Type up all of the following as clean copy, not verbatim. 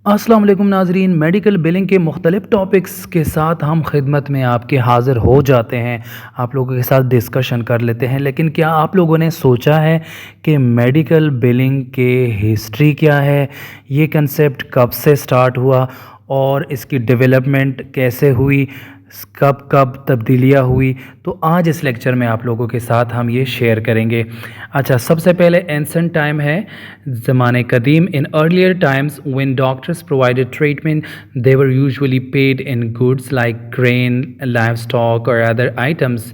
السلام علیکم ناظرین، میڈیکل بلنگ کے مختلف ٹاپکس کے ساتھ ہم خدمت میں آپ کے حاضر ہو جاتے ہیں، آپ لوگوں کے ساتھ ڈسکشن کر لیتے ہیں۔ لیکن کیا آپ لوگوں نے سوچا ہے کہ میڈیکل بلنگ کے ہسٹری کیا ہے، یہ کنسیپٹ کب سے سٹارٹ ہوا اور اس کی ڈیولپمنٹ کیسے ہوئی، کب تبدیلیاں ہوئی؟ تو آج اس لیکچر میں آپ لوگوں کے ساتھ ہم یہ شیئر کریں گے۔ اچھا، سب سے پہلے اینسنٹ ٹائم ہے، زمانے قدیم۔ In earlier Times when doctors provided treatment, they were usually paid in goods like grain, livestock, or other items.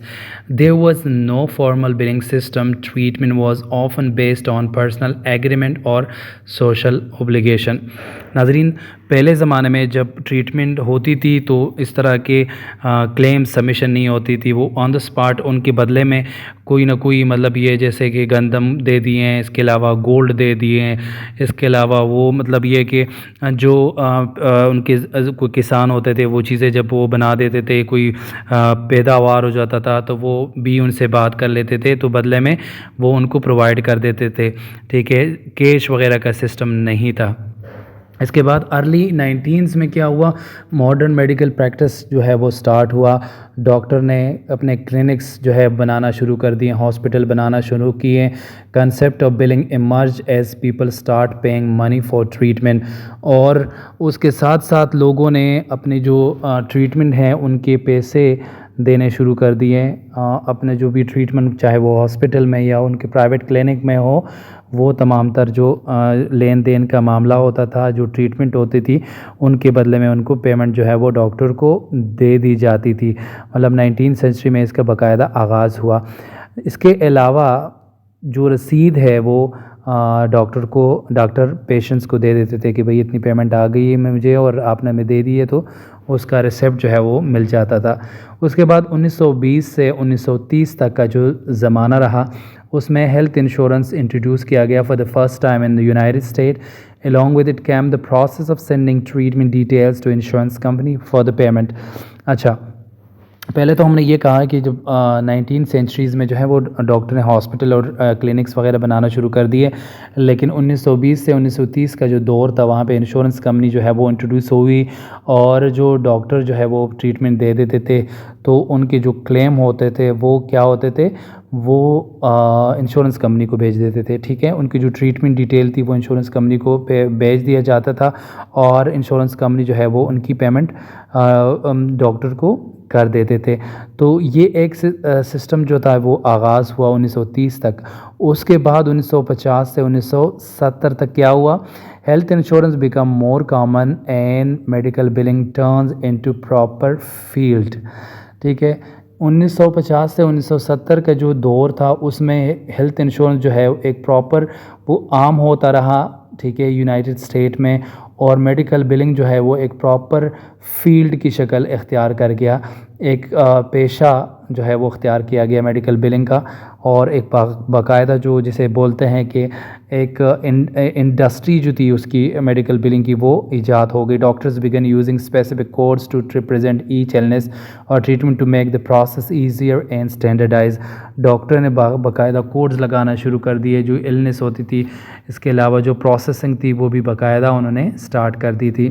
There was no formal billing system. Treatment was often based on personal agreement or social obligation. ناظرین، پہلے زمانے میں جب treatment ہوتی تھی تو اس طرح کے کلیم سبمیشن نہیں ہوتی تھی، وہ آن دا اسپاٹ ان کے بدلے میں کوئی نہ کوئی مطلب یہ جیسے کہ گندم دے دیے ہیں، اس کے علاوہ گولڈ دے دیے ہیں، اس کے علاوہ وہ مطلب یہ کہ جو ان کے کوئی کسان ہوتے تھے وہ چیزیں جب وہ بنا دیتے تھے، کوئی پیداوار ہو جاتا تھا تو وہ بھی ان سے بات کر لیتے تھے تو بدلے میں وہ ان کو پرووائڈ کر دیتے تھے، ٹھیک ہے، کیش وغیرہ کا سسٹم نہیں تھا۔ اس کے بعد ارلی 19s میں کیا ہوا، ماڈرن میڈیکل پریکٹس جو ہے وہ سٹارٹ ہوا، ڈاکٹر نے اپنے کلینکس جو ہے بنانا شروع کر دیے، ہاسپٹل بنانا شروع کیے، concept of billing emerge as people start paying money for treatment, اور اس کے ساتھ ساتھ لوگوں نے اپنے جو ٹریٹمنٹ ہیں ان کے پیسے دینے شروع کر دیے، اپنے جو بھی ٹریٹمنٹ چاہے وہ ہاسپٹل میں یا ان کے پرائیویٹ کلینک میں ہو، وہ تمام تر جو لین دین کا معاملہ ہوتا تھا، جو ٹریٹمنٹ ہوتی تھی، ان کے بدلے میں ان کو پیمنٹ جو ہے وہ ڈاکٹر کو دے دی جاتی تھی، مطلب 19 سینچری میں اس کا باقاعدہ آغاز ہوا۔ اس کے علاوہ جو رسید ہے وہ ڈاکٹر پیشنٹس کو دے دیتے تھے کہ بھئی اتنی پیمنٹ آ گئی ہے مجھے اور آپ نے ہمیں دے دی ہے، تو اس کا ریسیپٹ جو ہے وہ مل جاتا تھا۔ اس کے بعد 1920 سے 1930 تک کا جو زمانہ رہا، اس میں ہیلتھ انشورنس انٹروڈیوس کیا گیا for the first time in the United state. along with it came the process of sending treatment details to insurance company for the payment۔ اچھا، پہلے تو ہم نے یہ کہا کہ جب 19 سینچریز میں جو ہے وہ ڈاکٹر نے ہاسپٹل اور کلینکس وغیرہ بنانا شروع کر دیے، لیکن 1920 سے 1930 کا جو دور تھا وہاں پہ انشورنس کمپنی جو ہے وہ انٹروڈیوس ہوئی، اور جو ڈاکٹر جو ہے وہ ٹریٹمنٹ دے دیتے تھے تو ان کے جو کلیم ہوتے تھے وہ کیا ہوتے تھے، وہ انشورنس کمپنی کو بھیج دیتے تھے، ٹھیک ہے، ان کی جو ٹریٹمنٹ ڈیٹیل تھی وہ انشورنس کمپنی کو بھیج دیا جاتا تھا، اور انشورنس کمپنی جو ہے وہ ان کی پیمنٹ ڈاکٹر کو کر دیتے تھے۔ تو یہ ایک سسٹم جو تھا وہ آغاز ہوا 1930 تک۔ اس کے بعد 1950 سے 1970 تک کیا ہوا، health insurance become more common and medical billing turns into proper field, ٹھیک ہے۔ 1950 سے 1970 کا جو دور تھا اس میں ہیلتھ انشورنس جو ہے ایک پراپر وہ عام ہوتا رہا، ٹھیک ہے، یونائٹڈ اسٹیٹ میں، اور میڈیکل بلنگ جو ہے وہ ایک پراپر فیلڈ کی شکل اختیار کر گیا، ایک پیشہ جو ہے وہ اختیار کیا گیا میڈیکل بلنگ کا، اور ایک باقاعدہ جو جسے بولتے ہیں کہ ایک انڈسٹری جو تھی اس کی میڈیکل بلنگ کی وہ ایجاد ہو گئی۔ Doctors began using specific codes to represent each illness اور treatment to make the process easier and standardise. Doctor نے باقاعدہ کوڈز لگانا شروع کر دیے جو ایلنس ہوتی تھی، اس کے علاوہ جو پروسیسنگ تھی وہ بھی باقاعدہ انہوں نے سٹارٹ کر دی تھی۔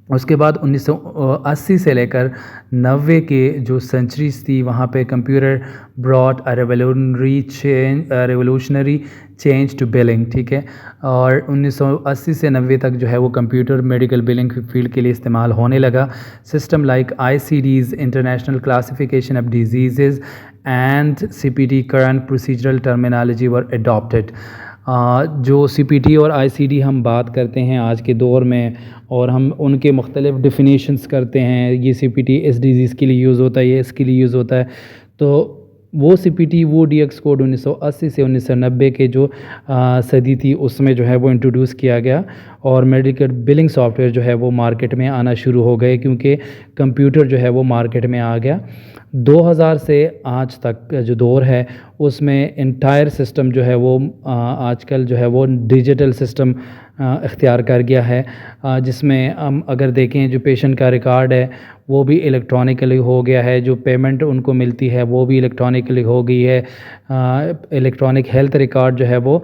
اس کے بعد 1980 سے لے کر 90 کے جو سینچریز تھی وہاں پہ computer brought revolutionary change to billing, ٹھیک ہے، اور 1980 سے 90 تک جو ہے وہ کمپیوٹر میڈیکل بلنگ فیلڈ کے لیے استعمال ہونے لگا۔ System like ICDs international classification of diseases and CPT current procedural terminology were adapted. جو CPT اور ICD ہم بات کرتے ہیں آج کے دور میں، اور ہم ان کے مختلف ڈیفینیشنز کرتے ہیں، یہ CPT اس ڈیزیز کے لیے یوز ہوتا ہے، یہ اس کے لیے یوز ہوتا ہے، تو وہ CPT وہ DX کوڈ 1980 سے 1990 کے جو صدی تھی اس میں جو ہے وہ انٹروڈیوس کیا گیا، اور میڈیکل بلنگ سافٹ ویئر جو ہے وہ مارکیٹ میں آنا شروع ہو گئے کیونکہ کمپیوٹر جو ہے وہ مارکیٹ میں آ گیا۔ 2000 سے آج تک کا جو دور ہے اس میں انٹائر سسٹم جو ہے وہ آج کل جو ہے وہ ڈیجیٹل سسٹم اختیار کر گیا ہے، جس میں ہم اگر دیکھیں جو پیشنٹ کا ریکارڈ ہے وہ بھی الیکٹرانکلی ہو گیا ہے، جو پیمنٹ ان کو ملتی ہے وہ بھی الیکٹرانکلی ہو گئی ہے، الیکٹرانک ہیلتھ ریکارڈ جو ہے وہ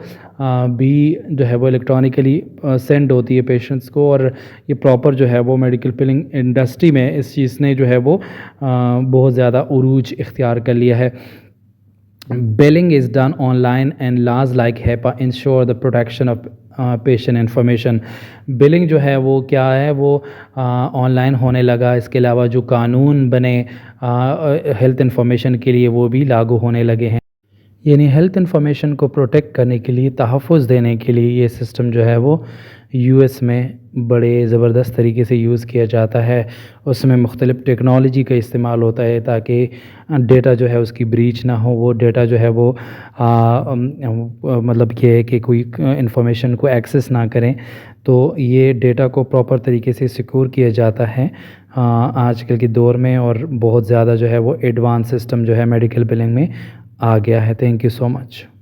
بھی جو ہے وہ الیکٹرانکلی سینڈ ہوتی ہے پیشنٹس کو، اور یہ پراپر جو ہے وہ میڈیکل بلنگ انڈسٹری میں اس چیز نے جو ہے وہ بہت زیادہ عروج اختیار کر لیا ہے۔ Billing is done online and laws like HIPAA ensure the protection of patient information۔ Billing جو ہے وہ کیا ہے وہ آن لائن ہونے لگا، اس کے علاوہ جو قانون بنے ہیلتھ انفارمیشن کے لیے وہ بھی لاگو ہونے لگے ہیں، یعنی ہیلتھ انفارمیشن کو پروٹیکٹ کرنے کے لیے، تحفظ دینے کے لیے یہ سسٹم جو ہے وہ یو ایس میں بڑے زبردست طریقے سے یوز کیا جاتا ہے۔ اس میں مختلف ٹیکنالوجی کا استعمال ہوتا ہے تاکہ ڈیٹا جو ہے اس کی بریچ نہ ہو، وہ ڈیٹا جو ہے وہ مطلب یہ ہے کہ کوئی انفارمیشن کو ایکسیس نہ کریں، تو یہ ڈیٹا کو پراپر طریقے سے سیکور کیا جاتا ہے آج کل کے دور میں، اور بہت زیادہ جو ہے وہ ایڈوانس سسٹم جو ہے میڈیکل بلنگ میں آ گیا ہے۔ Thank you so much.